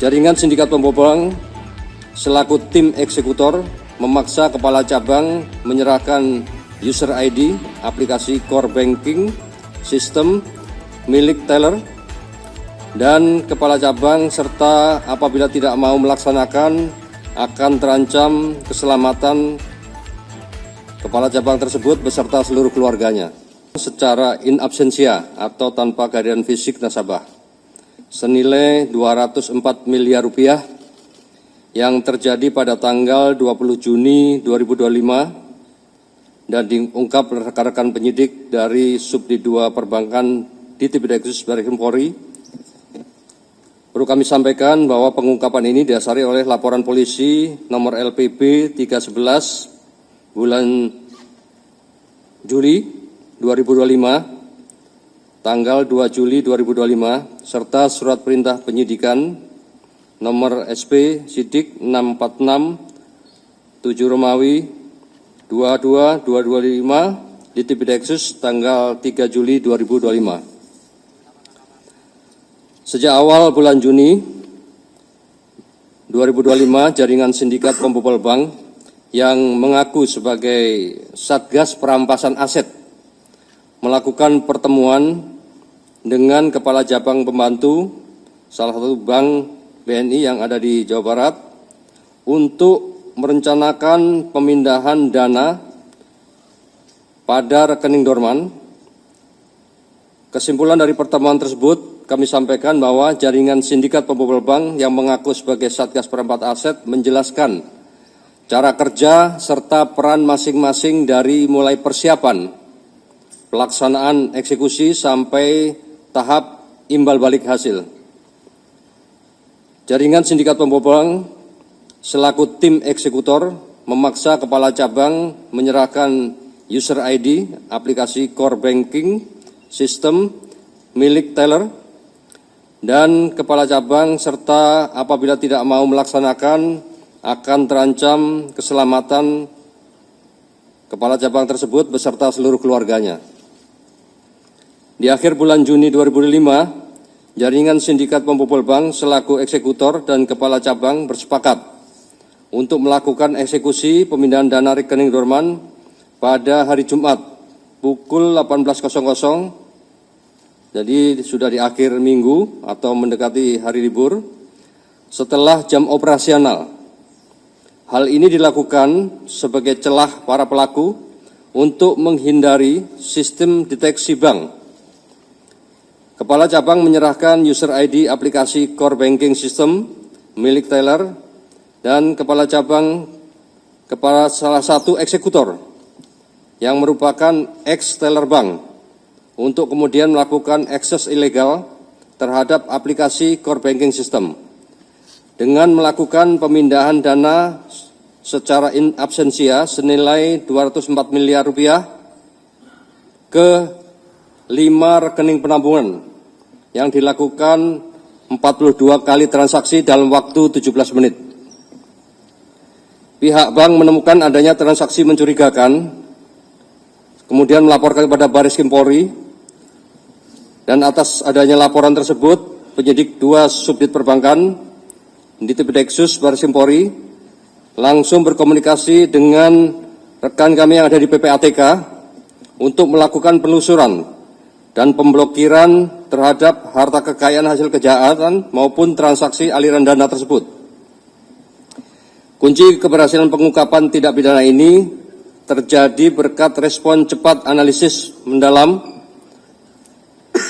Jaringan sindikat pembobol selaku tim eksekutor memaksa kepala cabang menyerahkan user ID aplikasi core banking sistem milik teller, dan kepala cabang serta apabila tidak mau melaksanakan akan terancam keselamatan kepala cabang tersebut beserta seluruh keluarganya secara in absentia atau tanpa kehadiran fisik nasabah senilai 204 miliar rupiah yang terjadi pada tanggal 20 Juni 2025 dan diungkap rekan-rekan penyidik dari Subdit 2 Perbankan di Tipideksus Baris Krim Polri. Perlu kami sampaikan bahwa pengungkapan ini didasari oleh laporan polisi nomor LPB 311 bulan Juli 2025, tanggal 2 Juli 2025, serta surat perintah penyidikan nomor SP Sidik 646 7 Romawi 22 225 di Tipideksus tanggal 3 Juli 2025. Sejak awal bulan Juni 2025, jaringan sindikat pembobol bank yang mengaku sebagai Satgas Perampasan Aset melakukan pertemuan dengan kepala cabang pembantu salah satu bank BNI yang ada di Jawa Barat untuk merencanakan pemindahan dana pada rekening dorman. Kesimpulan dari pertemuan tersebut, kami sampaikan bahwa jaringan sindikat pembobol bank yang mengaku sebagai Satgas Perampasan Aset menjelaskan cara kerja serta peran masing-masing dari mulai persiapan, pelaksanaan eksekusi sampai tahap imbal balik hasil. Jaringan sindikat pembobol bank selaku tim eksekutor memaksa kepala cabang menyerahkan user ID aplikasi core banking sistem milik teller, dan kepala cabang serta apabila tidak mau melaksanakan akan terancam keselamatan kepala cabang tersebut beserta seluruh keluarganya. Di akhir bulan Juni 2005, jaringan sindikat pembobol bank selaku eksekutor dan kepala cabang bersepakat untuk melakukan eksekusi pemindahan dana rekening dorman pada hari Jumat pukul 18.00, jadi sudah di akhir minggu atau mendekati hari libur, setelah jam operasional. Hal ini dilakukan sebagai celah para pelaku untuk menghindari sistem deteksi bank. Kepala cabang menyerahkan user ID aplikasi core banking system milik teller, dan kepala cabang kepada salah satu eksekutor yang merupakan ex-teller bank untuk kemudian melakukan akses ilegal terhadap aplikasi core banking system dengan melakukan pemindahan dana secara in absentia senilai 204 miliar rupiah ke 5 rekening penampungan yang dilakukan 42 kali transaksi dalam waktu 17 menit. Pihak bank menemukan adanya transaksi mencurigakan, kemudian melaporkan kepada Baris Krim Polri, dan atas adanya laporan tersebut, penyidik 2 Subdit Perbankan di Tipideksus Baris Krim Polri langsung berkomunikasi dengan rekan kami yang ada di PPATK untuk melakukan penelusuran dan pemblokiran terhadap harta kekayaan hasil kejahatan maupun transaksi aliran dana tersebut. Kunci keberhasilan pengungkapan tindak pidana ini terjadi berkat respon cepat analisis mendalam,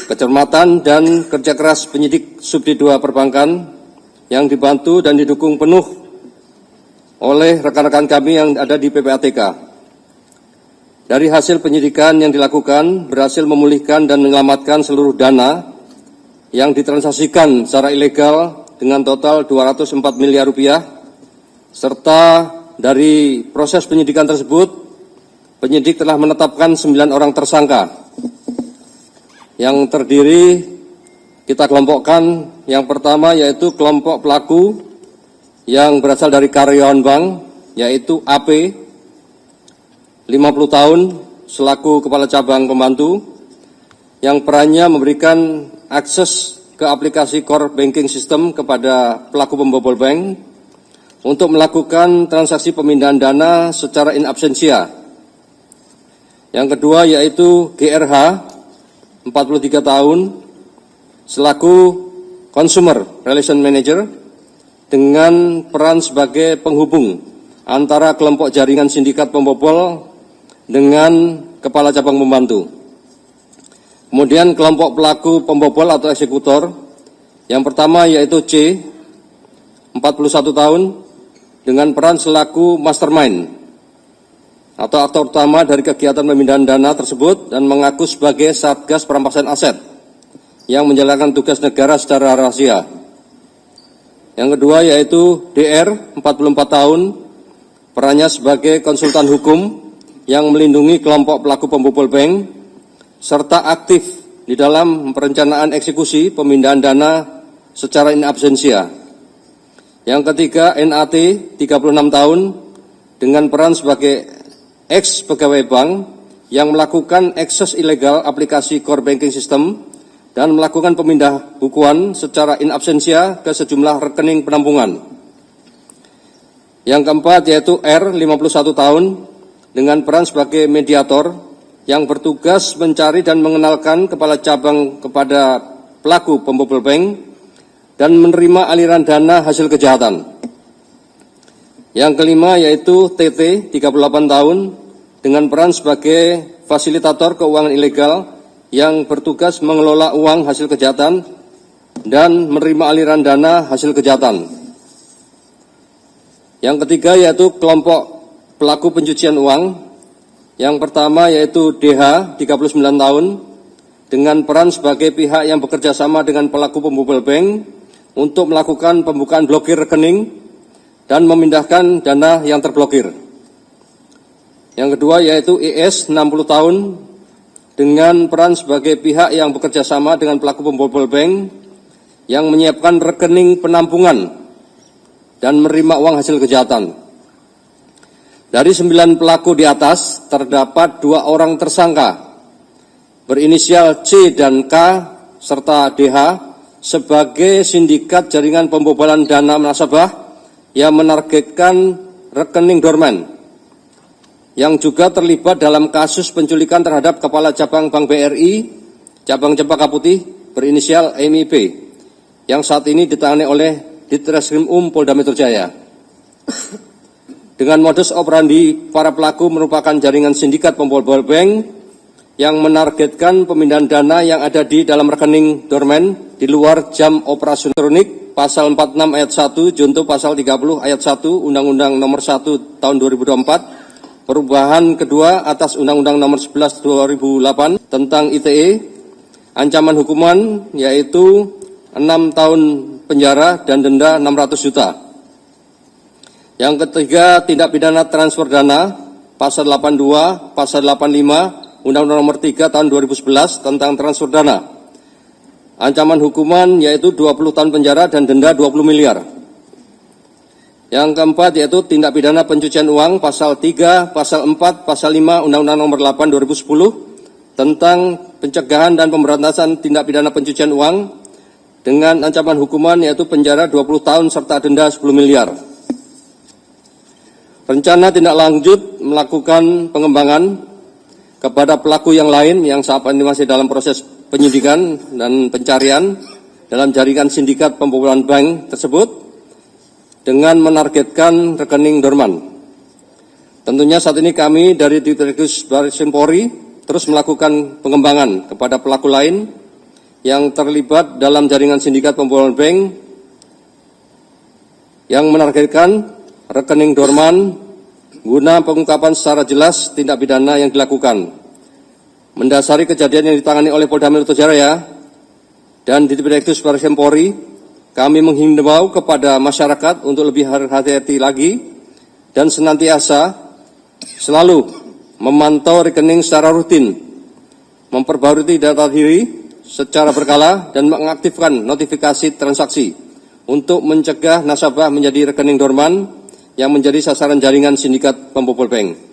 kecermatan dan kerja keras penyidik Subdit 2 Perbankan yang dibantu dan didukung penuh oleh rekan-rekan kami yang ada di PPATK. Dari hasil penyidikan yang dilakukan, berhasil memulihkan dan menyelamatkan seluruh dana yang ditransaksikan secara ilegal dengan total 204 miliar rupiah, serta dari proses penyidikan tersebut, penyidik telah menetapkan 9 orang tersangka yang terdiri kita kelompokkan. Yang pertama yaitu kelompok pelaku yang berasal dari karyawan bank, yaitu AP, 50 tahun, selaku kepala cabang pembantu, yang perannya memberikan akses ke aplikasi core banking system kepada pelaku pembobol bank untuk melakukan transaksi pemindahan dana secara in absentia. Yang kedua yaitu GRH, 43 tahun, selaku Consumer Relation Manager dengan peran sebagai penghubung antara kelompok jaringan sindikat pembobol dengan kepala cabang pembantu. Kemudian kelompok pelaku pembobol atau eksekutor, yang pertama yaitu C, 41 tahun, dengan peran selaku mastermind atau aktor utama dari kegiatan pemindahan dana tersebut dan mengaku sebagai Satgas Perampasan Aset yang menjalankan tugas negara secara rahasia. Yang kedua yaitu DR, 44 tahun, perannya sebagai konsultan hukum yang melindungi kelompok pelaku pembobol bank serta aktif di dalam perencanaan eksekusi pemindahan dana secara in absentia. Yang ketiga NAT, 36 tahun, dengan peran sebagai ex-pegawai bank yang melakukan akses ilegal aplikasi core banking system dan melakukan pemindah bukuan secara in absentia ke sejumlah rekening penampungan. Yang keempat yaitu R, 51 tahun, dengan peran sebagai mediator yang bertugas mencari dan mengenalkan kepala cabang kepada pelaku pembobol bank dan menerima aliran dana hasil kejahatan. Yang kelima yaitu TT, 38 tahun, dengan peran sebagai fasilitator keuangan ilegal yang bertugas mengelola uang hasil kejahatan dan menerima aliran dana hasil kejahatan. Yang ketiga yaitu kelompok pelaku pencucian uang. Yang pertama yaitu DH, 39 tahun, dengan peran sebagai pihak yang bekerja sama dengan pelaku pembobol bank untuk melakukan pembukaan blokir rekening dan memindahkan dana yang terblokir. Yang kedua yaitu IS, 60 tahun, dengan peran sebagai pihak yang bekerja sama dengan pelaku pembobol bank yang menyiapkan rekening penampungan dan menerima uang hasil kejahatan. Dari 9 pelaku di atas, terdapat 2 orang tersangka berinisial C dan K serta DH sebagai sindikat jaringan pembobolan dana nasabah yang menargetkan rekening dorman, yang juga terlibat dalam kasus penculikan terhadap Kepala Cabang Bank BRI, Cabang Cempaka Putih, berinisial MIP, yang saat ini ditangani oleh Ditreskrim Polda Metro Jaya. Dengan modus operandi, para pelaku merupakan jaringan sindikat pembobol bank yang menargetkan pemindahan dana yang ada di dalam rekening dorman di luar jam operasi elektronik, pasal 46 ayat 1, junto pasal 30 ayat 1 Undang-Undang Nomor 1 Tahun 2024, perubahan kedua atas Undang-Undang Nomor 11 2008 tentang ITE, ancaman hukuman yaitu 6 tahun penjara dan denda 600 juta. Yang ketiga, tindak pidana transfer dana, pasal 82, pasal 85, Undang-Undang Nomor 3 Tahun 2011 tentang transfer dana. Ancaman hukuman yaitu 20 tahun penjara dan denda 20 miliar. Yang keempat yaitu tindak pidana pencucian uang, pasal 3, pasal 4, pasal 5, Undang-Undang Nomor 8 2010 tentang pencegahan dan pemberantasan tindak pidana pencucian uang dengan ancaman hukuman yaitu penjara 20 tahun serta denda 10 miliar. Rencana tindak lanjut melakukan pengembangan kepada pelaku yang lain yang saat ini masih dalam proses penyidikan dan pencarian dalam jaringan sindikat pembobolan bank tersebut dengan menargetkan rekening dorman. Tentunya saat ini kami dari Ditreskrim Barres Polri terus melakukan pengembangan kepada pelaku lain yang terlibat dalam jaringan sindikat pembobolan bank yang menargetkan rekening dorman guna pengungkapan secara jelas tindak pidana yang dilakukan. Mendasari kejadian yang ditangani oleh Polda Metro Jaya dan Ditreskrim Barres Polri, kami menghimbau kepada masyarakat untuk lebih hati-hati lagi dan senantiasa selalu memantau rekening secara rutin, memperbarui data diri secara berkala dan mengaktifkan notifikasi transaksi untuk mencegah nasabah menjadi rekening dorman yang menjadi sasaran jaringan sindikat pembobol bank.